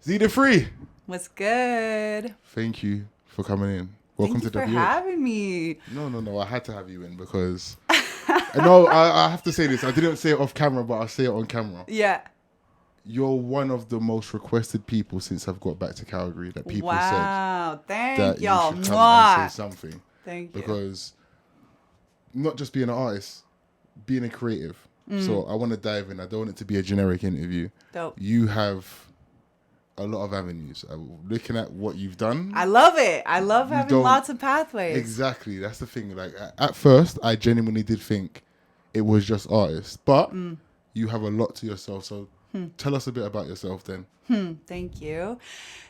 ZheTheFree. What's good? Thank you for coming in. Welcome Thank you to for WH. having me. No. I had to have you in because I have to say this. I didn't say it off camera, but I'll say it on camera. Yeah. You're one of the most requested people since I've got back to Calgary that people said Wow. Thank that y'all. you should come Mwah. and say something. Thank you. Because not just being an artist, being a creative. So I want to dive in. I don't want it to be a generic interview. Dope. You have a lot of avenues. Looking at what you've done. I love it. I love having don't- lots of pathways. Exactly. That's the thing. Like at first, I genuinely did think it was just artists, but you have a lot to yourself. So tell us a bit about yourself then. Thank you.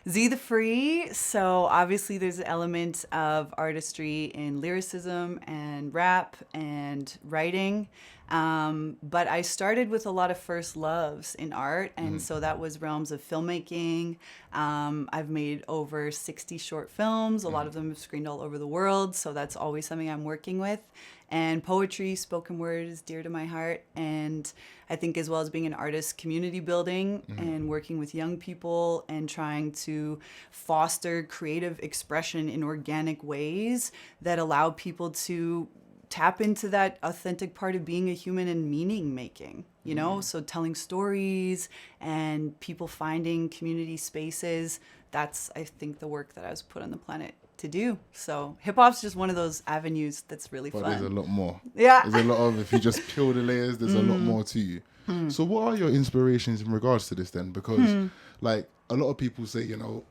ZheTheFree. So obviously there's an element of artistry in lyricism and rap and writing. But I started with a lot of first loves in art. And so that was realms of filmmaking. I've made over 60 short films. A lot of them have screened all over the world. So that's always something I'm working with. And poetry, spoken word is dear to my heart. And I think as well as being an artist, community building and working with young people and trying to foster creative expression in organic ways that allow people to tap into that authentic part of being a human and meaning making, you know? So telling stories and people finding community spaces, that's, I think, the work that I was put on the planet to do. So hip hop's just one of those avenues that's really But fun. there's a lot more. Yeah. There's a lot of, if you just peel the layers, there's a lot more to you. So what are your inspirations in regards to this then? Because like a lot of people say, you know,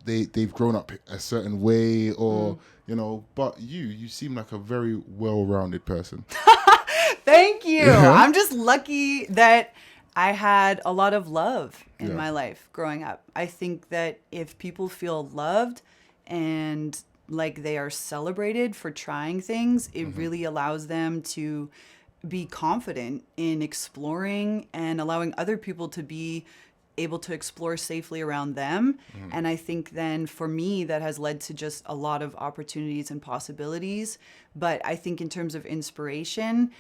they've grown up a certain way or, you know, but you seem like a very well-rounded person. Thank you. Yeah. I'm just lucky that I had a lot of love in Yeah. my life growing up. I think that if people feel loved and like they are celebrated for trying things, it really allows them to be confident in exploring and allowing other people to be able to explore safely around them. And I think then for me, that has led to just a lot of opportunities and possibilities. But I think in terms of inspiration,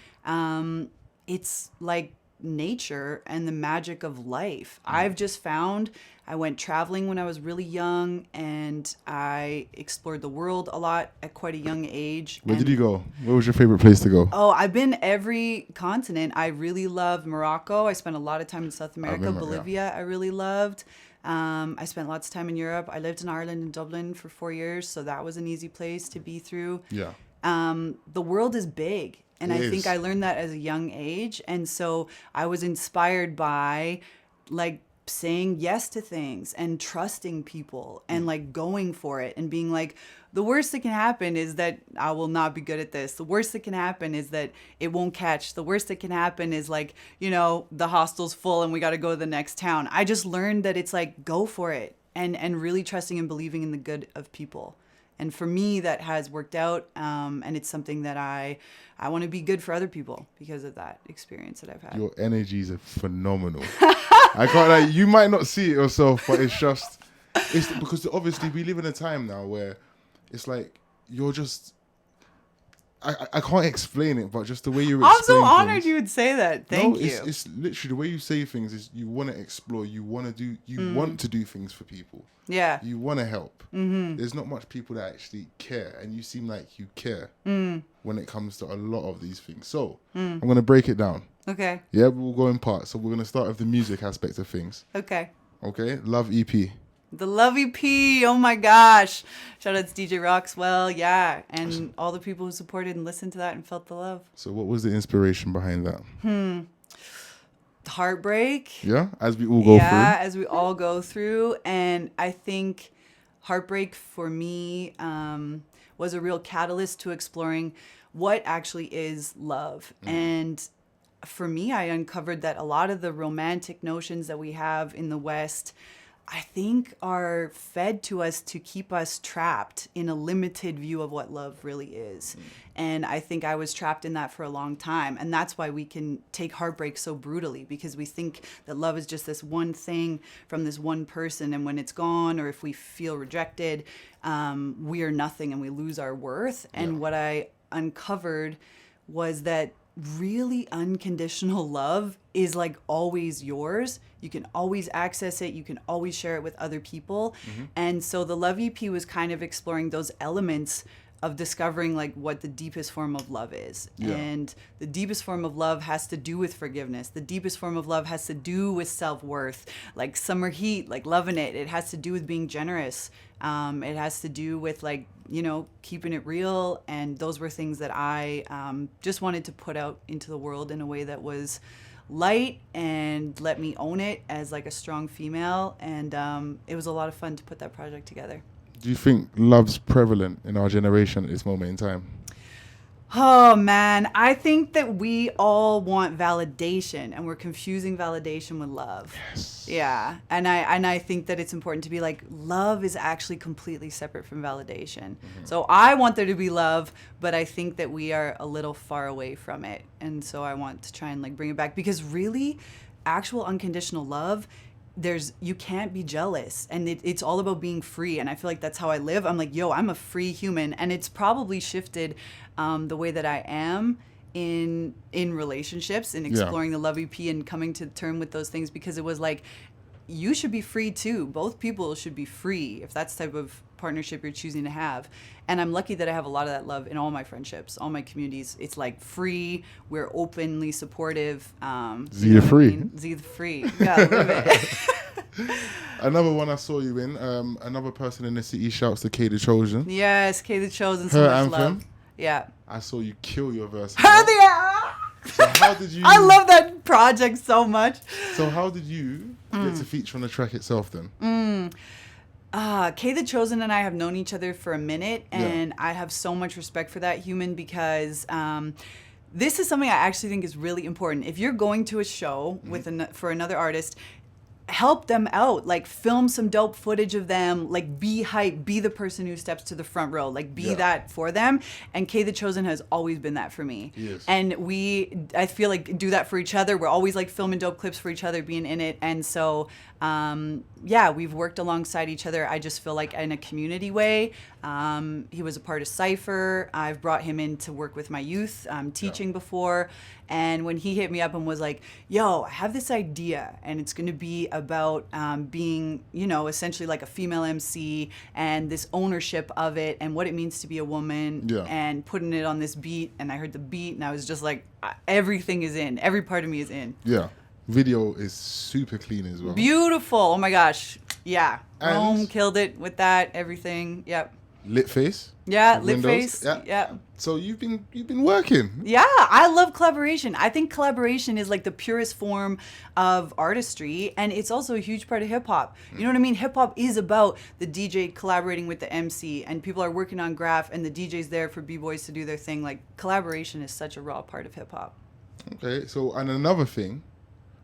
it's like nature and the magic of life. I've just found I went traveling when I was really young and I explored the world a lot at quite a young age. Where And did you go? Where was your favorite place to go? Oh, I've been every continent. I really loved Morocco. I spent a lot of time in South America. remember, yeah. Bolivia, I really loved. I spent lots of time in Europe. I lived in Ireland and Dublin for 4 years, so that was an easy place to be through. Yeah. The world is big. And It I think is. I learned that as a young age. And so I was inspired by like saying yes to things and trusting people and like going for it and being like, the worst that can happen is that I will not be good at this. The worst that can happen is that it won't catch. The worst that can happen is like, you know, the hostel's full and we got to go to the next town. I just learned that it's like, go for it and really trusting and believing in the good of people. And for me, that has worked out, and it's something that I want to be good for other people because of that experience that I've had. Your energies are phenomenal. I can't like you might not see it yourself, but it's because obviously we live in a time now where it's like you're just I can't explain it, but just the way you I'm explain so honored things, you would say that. Thank you. It's literally the way you say things is you want to explore, you want to do things for people. Yeah. You want to help. There's not much people that actually care, and you seem like you care when it comes to a lot of these things. So I'm going to break it down. Okay. Yeah, we'll go in parts. So we're going to start with the music aspect of things. Okay. Okay? Love EP. The Love EP. Oh my gosh. Shout out to DJ Roxwell. Yeah. And all the people who supported and listened to that and felt the love. So what was the inspiration behind that? Heartbreak. Yeah? As we all go Yeah, as we all go through. And I think heartbreak for me was a real catalyst to exploring what actually is love. And for me, I uncovered that a lot of the romantic notions that we have in the West, I think, are fed to us to keep us trapped in a limited view of what love really is. And I think I was trapped in that for a long time. And that's why we can take heartbreak so brutally, because we think that love is just this one thing from this one person. And when it's gone, or if we feel rejected, we are nothing and we lose our worth. And what I uncovered was that really unconditional love is like always yours. You can always access it. You can always share it with other people. And so the Love EP was kind of exploring those elements of discovering like what the deepest form of love is. Yeah. And the deepest form of love has to do with forgiveness. The deepest form of love has to do with self-worth, like summer heat, like loving it. It has to do with being generous. It has to do with like, you know, keeping it real. And those were things that I just wanted to put out into the world in a way that was light and let me own it as like a strong female. And it was a lot of fun to put that project together. Do you think love's prevalent in our generation at this moment in time? Oh man, I think that we all want validation, and we're confusing validation with love. Yes. Yeah, and I think that it's important to be like, love is actually completely separate from validation. So I want there to be love, but I think that we are a little far away from it, and so I want to try and like bring it back, because really, actual unconditional love, you can't be jealous, and it's all about being free. And I feel like that's how I live. I'm like, yo, I'm a free human, and it's probably shifted the way that I am in relationships and exploring the Love EP and coming to term with those things, because it was like, you should be free too. Both people should be free if that's the type of partnership you're choosing to have. And I'm lucky that I have a lot of that love in all my friendships, all my communities. It's like free. We're openly supportive. ZheTheFree. ZheTheFree. You gotta live it. Another one I saw you in, another person in the city shouts to K the Chosen. Yes, K the Chosen. So Her much anthem. love. Yeah. I saw you kill your verse. So how did you? I love that project so much. So how did you get to feature on the track itself then? Kay the Chosen and I have known each other for a minute, and I have so much respect for that human, because this is something I actually think is really important. If you're going to a show for another artist, help them out, like film some dope footage of them, like be hype, be the person who steps to the front row, like be that for them. And Kay the Chosen has always been that for me. Yes. And I feel like do that for each other. We're always like filming dope clips for each other, being in it. And so we've worked alongside each other. I just feel like in a community way. He was a part of Cypher. I've brought him in to work with my youth, teaching before. And when he hit me up and was like, yo, I have this idea, and it's going to be about being, you know, essentially like a female MC, and this ownership of it, and what it means to be a woman, and putting it on this beat. And I heard the beat, and I was just like, everything is in. Every part of me is in. Yeah. Video is super clean as well. Beautiful. Oh my gosh. Yeah. And Rome killed it with that. Everything. Yep. Lit face. Yeah, lit Windows. face. Yeah. So you've been working. Yeah, I love collaboration. I think collaboration is like the purest form of artistry, and it's also a huge part of hip hop. You know what I mean? Hip hop is about the DJ collaborating with the MC, and people are working on graph, and the DJ's there for b-boys to do their thing. Like, collaboration is such a raw part of hip hop. Okay, so and another thing,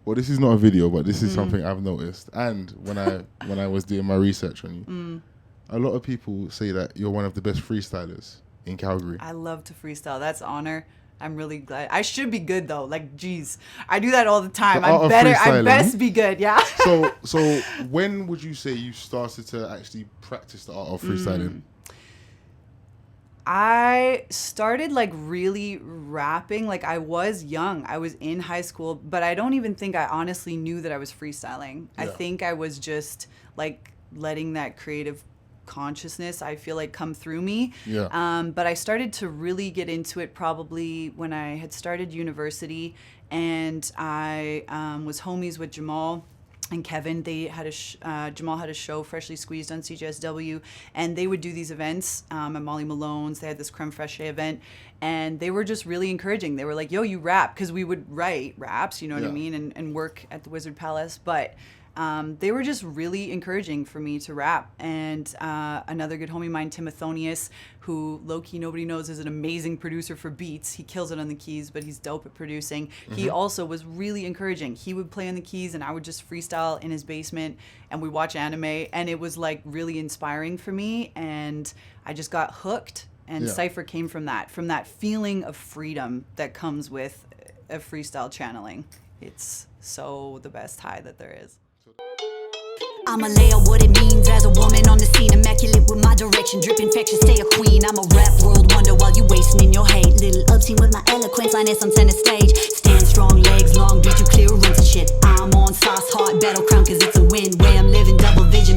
well, this is not a video, but this is something I've noticed, and when I was doing my research on you, a lot of people say that you're one of the best freestylers in Calgary. I love to freestyle. That's honor. I'm really glad. I should be good though. Like, geez, I do that all the time. I'm better. I best be good. Yeah. So when would you say you started to actually practice the art of freestyling? I started like really rapping. Like, I was young. I was in high school, but I don't even think I honestly knew that I was freestyling. I think I was just like letting that creative consciousness, I feel like, come through me. But I started to really get into it probably when I had started university, and I was homies with Jamal and Kevin. They had Jamal had a show, Freshly Squeezed, on CJSW, and they would do these events at Molly Malone's. They had this creme fraiche event, and they were just really encouraging. They were like, yo, you rap, because we would write raps, you know what I mean, and work at the Wizard Palace, but they were just really encouraging for me to rap. And another good homie of mine, Timothonius, who low-key nobody knows is an amazing producer for beats. He kills it on the keys, but he's dope at producing. He also was really encouraging. He would play on the keys, and I would just freestyle in his basement, and we watch anime, and it was like really inspiring for me, and I just got hooked. And Cypher came from that feeling of freedom that comes with a freestyle channeling. It's so the best high that there is. I'ma lay out what it means as a woman on the scene, immaculate with my direction, drip infectious, stay a queen. I'm a rap world wonder while you wasting in your hate. Little obscene with my eloquence, lioness on center stage. Stand strong, legs long, beat you clear, runs and shit. I'm on sauce, hard battle crown, cause it's a win. Way I'm living double vision.